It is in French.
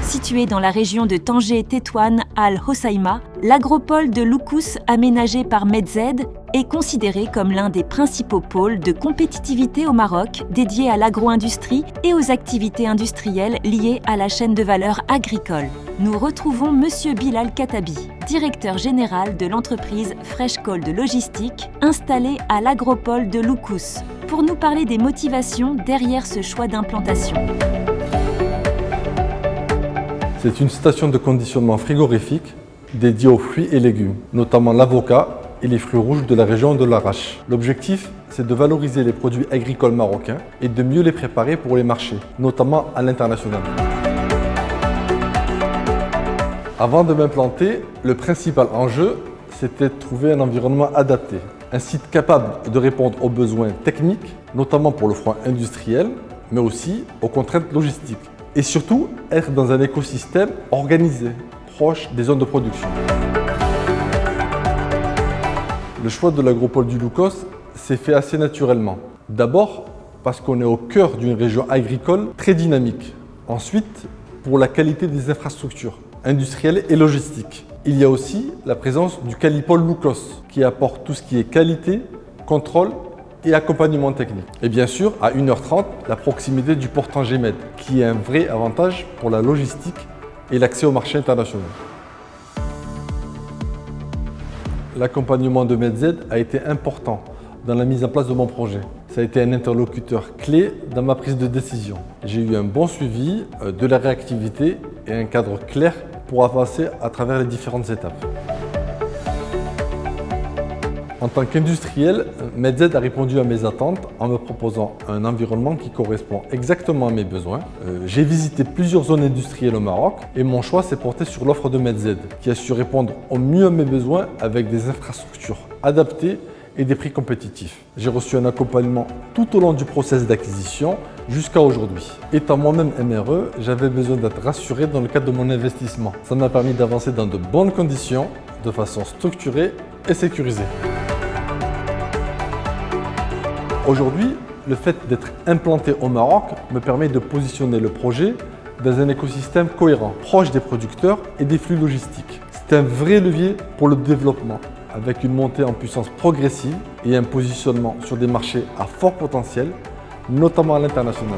Situé dans la région de Tanger-Tétouan Al Hoceïma, l'agropole de Loukous, aménagé par Medz, est considéré comme l'un des principaux pôles de compétitivité au Maroc, dédié à l'agro-industrie et aux activités industrielles liées à la chaîne de valeur agricole. Nous retrouvons Monsieur Bilal Katabi, directeur général de l'entreprise Fresh Cold Logistique, installée à l'agropole de Loukous, pour nous parler des motivations derrière ce choix d'implantation. C'est une station de conditionnement frigorifique dédiée aux fruits et légumes, notamment l'avocat et les fruits rouges de la région de l'Arrache. L'objectif, c'est de valoriser les produits agricoles marocains et de mieux les préparer pour les marchés, notamment à l'international. Avant de m'implanter, le principal enjeu, c'était de trouver un environnement adapté, un site capable de répondre aux besoins techniques, notamment pour le froid industriel, mais aussi aux contraintes logistiques. Et surtout, être dans un écosystème organisé, proche des zones de production. Le choix de l'agropole du Loukous s'est fait assez naturellement. D'abord, parce qu'on est au cœur d'une région agricole très dynamique. Ensuite, pour la qualité des infrastructures industrielles et logistiques. Il y a aussi la présence du Calipol Loukous, qui apporte tout ce qui est qualité, contrôle et accompagnement technique. Et bien sûr, à 1h30, la proximité du port Tanger-Med, qui est un vrai avantage pour la logistique et l'accès au marché international. L'accompagnement de Medz a été important dans la mise en place de mon projet. Ça a été un interlocuteur clé dans ma prise de décision. J'ai eu un bon suivi, de la réactivité et un cadre clair pour avancer à travers les différentes étapes. En tant qu'industriel, Medz a répondu à mes attentes en me proposant un environnement qui correspond exactement à mes besoins. J'ai visité plusieurs zones industrielles au Maroc et mon choix s'est porté sur l'offre de Medz, qui a su répondre au mieux à mes besoins avec des infrastructures adaptées et des prix compétitifs. J'ai reçu un accompagnement tout au long du process d'acquisition jusqu'à aujourd'hui. Étant moi-même MRE, j'avais besoin d'être rassuré dans le cadre de mon investissement. Ça m'a permis d'avancer dans de bonnes conditions, de façon structurée et sécurisée. Aujourd'hui, le fait d'être implanté au Maroc me permet de positionner le projet dans un écosystème cohérent, proche des producteurs et des flux logistiques. C'est un vrai levier pour le développement, avec une montée en puissance progressive et un positionnement sur des marchés à fort potentiel, notamment à l'international.